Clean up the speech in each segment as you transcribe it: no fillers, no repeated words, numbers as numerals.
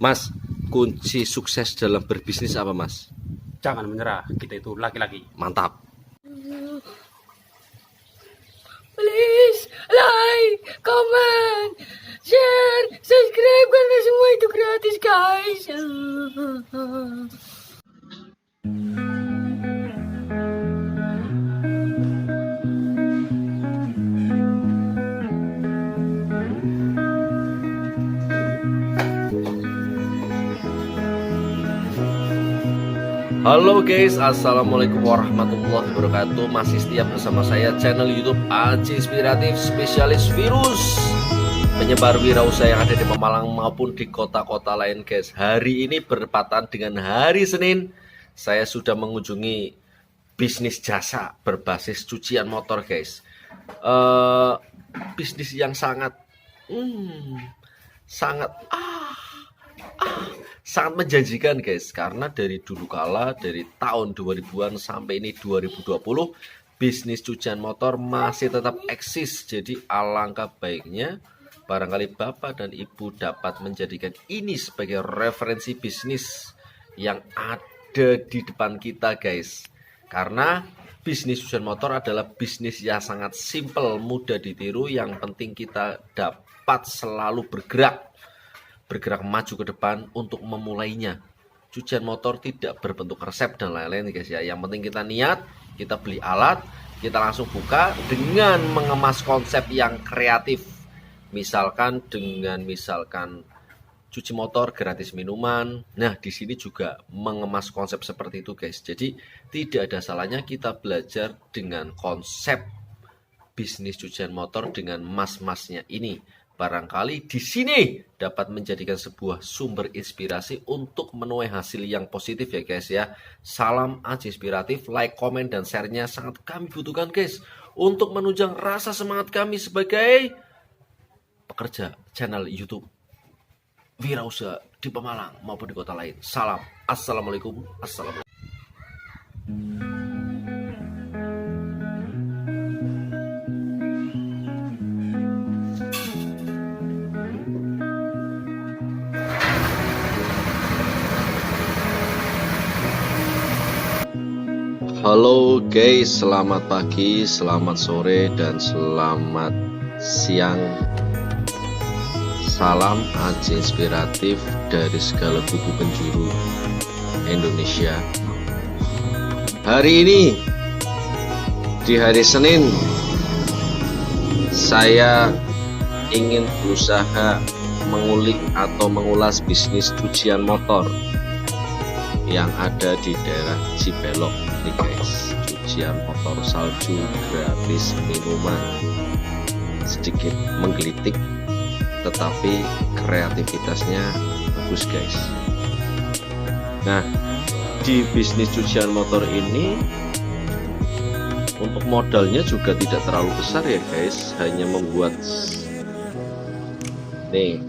Mas, kunci sukses dalam berbisnis apa, Mas? Jangan menyerah, kita itu laki-laki. Mantap. Please like, comment, share, subscribe karena semua itu gratis guys. Halo guys, assalamualaikum warahmatullahi wabarakatuh. Masih setia bersama saya channel YouTube Aji Inspiratif Spesialis Virus, penyebar wirausaha yang ada di Pemalang maupun di kota-kota lain guys. Hari ini bertepatan dengan hari Senin, saya sudah mengunjungi bisnis jasa berbasis cucian motor guys. Bisnis yang sangat sangat menjanjikan guys, karena dari dulu kala, dari tahun 2000-an sampai ini 2020, bisnis cucian motor masih tetap eksis. Jadi alangkah baiknya barangkali Bapak dan Ibu dapat menjadikan ini sebagai referensi bisnis yang ada di depan kita guys. Karena bisnis cucian motor adalah bisnis yang sangat simple, mudah ditiru, yang penting kita dapat selalu bergerak maju ke depan untuk memulainya. Cucian motor tidak berbentuk resep dan lain-lain guys ya. Yang penting kita niat, kita beli alat, kita langsung buka dengan mengemas konsep yang kreatif. Misalkan cuci motor gratis minuman. Nah, di sini juga mengemas konsep seperti itu guys. Jadi tidak ada salahnya kita belajar dengan konsep bisnis cucian motor dengan mas-masnya ini. Barangkali di sini dapat menjadikan sebuah sumber inspirasi untuk menuai hasil yang positif ya guys ya. Salam Aji Inspiratif, like, komen, dan share-nya sangat kami butuhkan guys, untuk menunjang rasa semangat kami sebagai pekerja channel YouTube wirausaha di Pemalang maupun di kota lain. Salam, assalamualaikum. Halo guys, selamat pagi, selamat sore, dan selamat siang. Salam Aji Inspiratif dari segala kubu penjuru Indonesia. Hari ini, di hari Senin, saya ingin berusaha mengulik atau mengulas bisnis cucian motor yang ada di daerah Cibelok nih guys. Cucian motor salju gratis minuman, sedikit menggelitik tetapi kreativitasnya bagus guys. Nah, di bisnis cucian motor ini untuk modalnya juga tidak terlalu besar ya guys, hanya membuat nih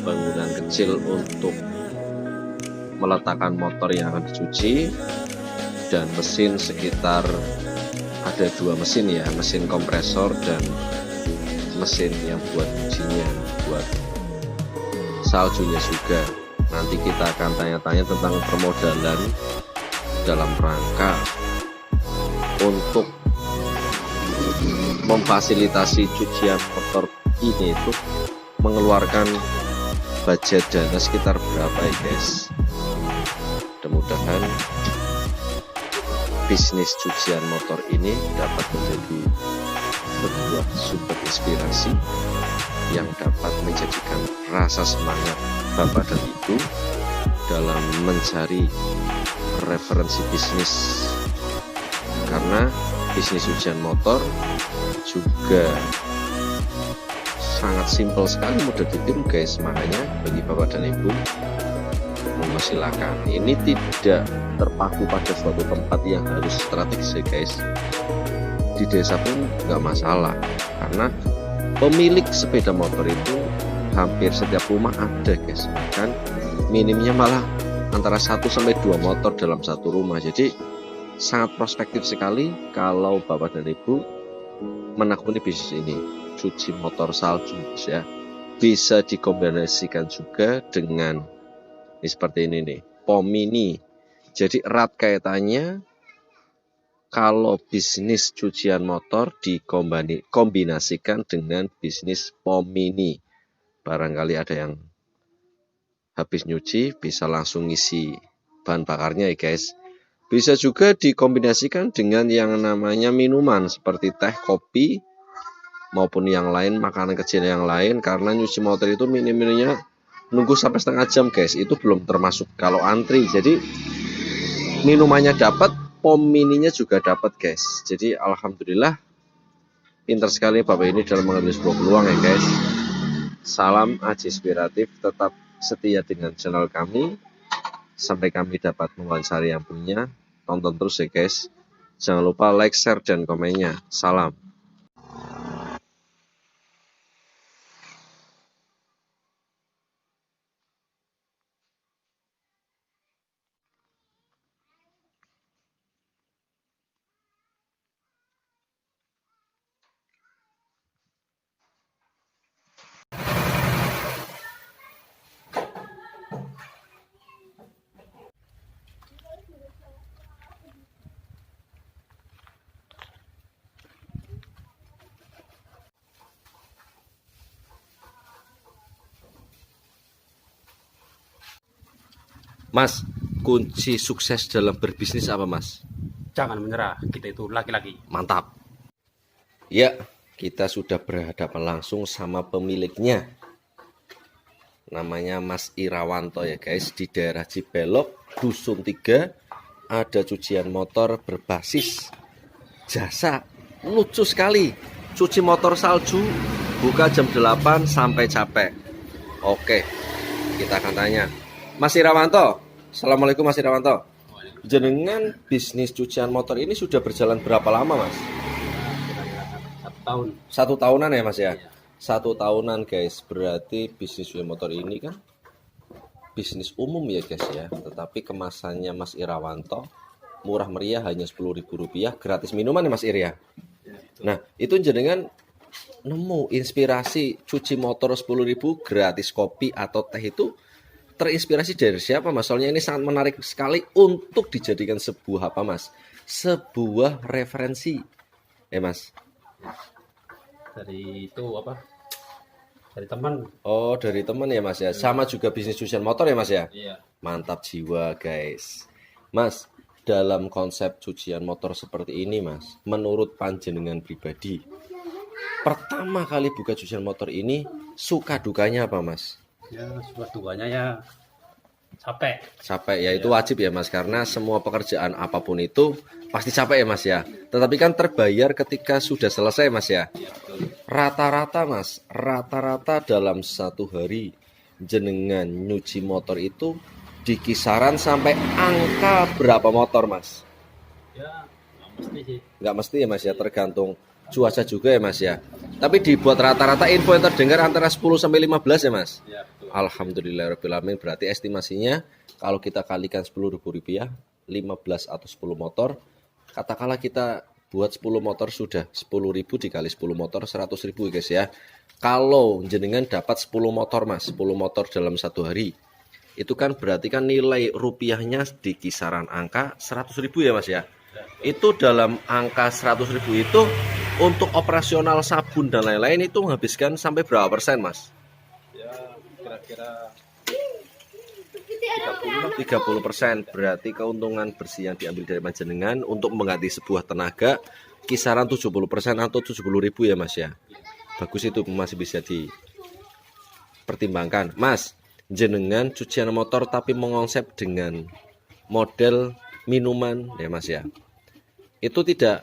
bangunan kecil untuk meletakkan motor yang akan dicuci, dan mesin sekitar ada 2 mesin ya, mesin kompresor dan mesin yang buat cucinya, buat saljunya juga. Nanti kita akan tanya-tanya tentang permodalan dalam rangka untuk memfasilitasi cucian motor ini itu mengeluarkan budget dana sekitar berapa ya guys. Mudah-mudahan bisnis cucian motor ini dapat menjadi sebuah sumber inspirasi yang dapat menjadikan rasa semangat Bapak dan Ibu dalam mencari referensi bisnis. Karena bisnis cucian motor juga sangat simpel sekali, mudah ditiru guys. Makanya bagi Bapak dan Ibu, silakan. Ini tidak terpaku pada suatu tempat yang harus strategis guys. Di desa pun nggak masalah, karena pemilik sepeda motor itu hampir setiap rumah ada guys. Bahkan minimnya malah antara 1 sampai 2 motor dalam satu rumah. Jadi sangat prospektif sekali kalau Bapak dan Ibu menekuni bisnis ini, cuci motor salju ya. bisa dikombinasikan juga dengan ini seperti ini nih, POM mini. Jadi erat kaitannya kalau bisnis cucian motor dikombinasikan dengan bisnis POM mini. Barangkali ada yang habis nyuci bisa langsung ngisi bahan bakarnya ya guys. Bisa juga dikombinasikan dengan yang namanya minuman seperti teh, kopi, maupun yang lain, makanan kecil yang lain. Karena nyuci motor itu minimnya nunggu sampai setengah jam guys. Itu belum termasuk kalau antri. Jadi minumannya dapat, POM mininya juga dapat guys. Jadi alhamdulillah pintar sekali Bapak ini dalam mengambil sebuah peluang ya guys. Salam Aji Inspiratif, tetap setia dengan channel kami sampai kami dapat mewawancari yang punya. Tonton terus ya guys. Jangan lupa like, share, dan komennya. Salam. Mas, kunci sukses dalam berbisnis apa Mas? Jangan menyerah, kita itu laki-laki. Mantap. Ya, kita sudah berhadapan langsung sama pemiliknya. Namanya Mas Irawanto ya guys, di daerah Cibelok, Dusun 3. Ada cucian motor berbasis jasa. Lucu sekali. Cuci motor salju, buka jam 8 sampai capek. Oke, kita akan tanya. Mas Irawanto, Assalamualaikum Mas Irawanto. Jenengan bisnis cucian motor ini sudah berjalan berapa lama Mas? Kira-kira 1 tahun. 1 tahunan ya Mas ya? Iya. 1 tahunan guys, berarti bisnis cucian motor ini kan bisnis umum ya guys ya. Tetapi kemasannya Mas Irawanto murah meriah, hanya Rp10.000, gratis minuman ya Mas Ir ya? Nah itu jenengan nemu inspirasi cuci motor 10.000 gratis kopi atau teh itu terinspirasi dari siapa Mas? Soalnya ini sangat menarik sekali untuk dijadikan sebuah apa Mas? Sebuah referensi. Mas. Dari itu apa? Dari teman. Oh, dari teman ya Mas ya. Sama juga bisnis cucian motor ya Mas ya? Iya. Mantap jiwa guys. Mas, dalam konsep cucian motor seperti ini Mas, menurut panjenengan pribadi, pertama kali buka cucian motor ini suka dukanya apa Mas? Ya, sebuah duganya ya capek. Capek ya, itu wajib ya Mas, karena semua pekerjaan apapun itu pasti capek ya Mas ya. Tetapi kan terbayar ketika sudah selesai Mas ya. Iya, betul. Rata-rata Mas, rata-rata dalam 1 hari jenengan nyuci motor itu di kisaran sampai angka berapa motor Mas? Ya, nggak mesti sih. Nggak mesti ya Mas ya, tergantung cuaca juga ya Mas ya. Tapi dibuat rata-rata info yang terdengar antara 10 sampai 15 ya Mas. Ya, betul. Alhamdulillahirrahmanirrahim. Berarti estimasinya kalau kita kalikan Rp10.000, 15 atau 10 motor, katakanlah kita buat 10 motor sudah 10.000 dikali 10 motor 100.000 guys ya. Kalau jenengan dapat 10 motor Mas, 10 motor dalam 1 hari, itu kan berarti kan nilai rupiahnya di kisaran angka 100.000 ya Mas ya. Itu dalam angka 100.000 itu untuk operasional sabun dan lain-lain itu menghabiskan sampai berapa persen Mas? Ya, kira-kira 30%. Berarti keuntungan bersih yang diambil dari panjenengan untuk mengganti sebuah tenaga kisaran 70% atau 70.000 ya Mas ya. Bagus, itu masih bisa dipertimbangkan. Mas, jenengan cucian motor tapi mengonsep dengan model minuman ya Mas ya. Itu tidak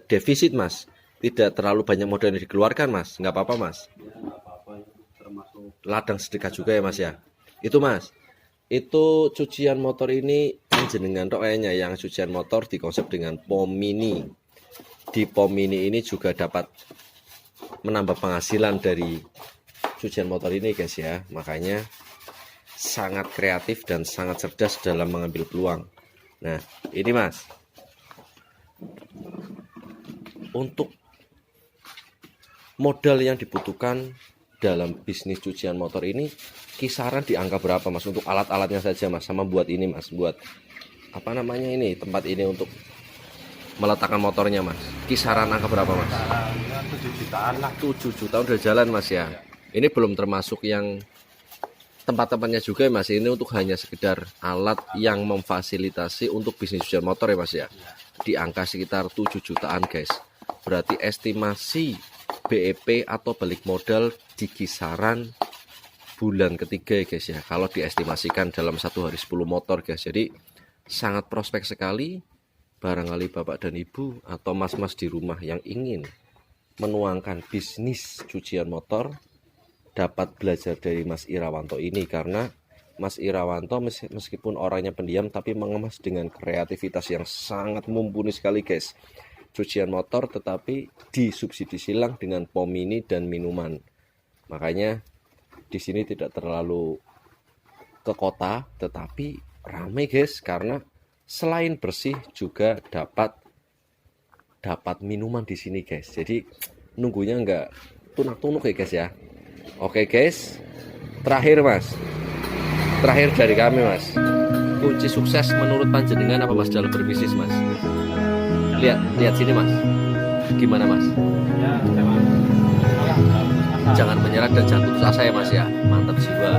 defisit Mas. Tidak terlalu banyak modal yang dikeluarkan Mas. Nggak apa-apa Mas. ya nggak apa-apa, termasuk Ladang sedekah juga ya Mas ya. Itu Mas. Itu cucian motor ini jenengan tok kayaknya yang cucian motor dikonsep dengan POM mini. Di POM mini ini juga dapat menambah penghasilan dari cucian motor ini guys ya. Makanya sangat kreatif dan sangat cerdas dalam mengambil peluang. Nah, ini Mas. Untuk modal yang dibutuhkan dalam bisnis cucian motor ini kisaran di angka berapa Mas untuk alat-alatnya saja Mas, sama buat ini Mas, buat apa namanya ini, tempat ini untuk meletakkan motornya Mas, kisaran angka berapa Mas? Caranya 7 jutaan lah. 7 juta udah jalan Mas ya. Ini belum termasuk yang tempat-tempatnya juga ya Mas, ini untuk hanya sekedar alat yang memfasilitasi untuk bisnis cucian motor ya Mas ya. Di angka sekitar 7 jutaan guys. Berarti estimasi BEP atau balik modal di kisaran bulan ketiga ya guys ya, kalau diestimasikan dalam satu hari 10 motor guys. Jadi sangat prospek sekali. Barangkali bapak dan ibu atau mas-mas di rumah yang ingin menuangkan bisnis cucian motor dapat belajar dari Mas Irawanto ini, karena Mas Irawanto meskipun orangnya pendiam tapi mengemas dengan kreativitas yang sangat mumpuni sekali guys. Cucian motor tetapi disubsidi silang dengan pom mini dan minuman. Makanya di sini tidak terlalu ke kota tetapi ramai guys, karena selain bersih juga dapat minuman di sini guys. Jadi nunggunya nggak tunak-tunuk ya guys ya. Oke guys, terakhir Mas, terakhir dari kami Mas, kunci sukses menurut panjenengan apa Mas dalam berbisnis Mas? Lihat sini Mas, gimana Mas? Ya, jangan Jangan menyerah dan jangan putus asa ya Mas ya. Mantap jiwa.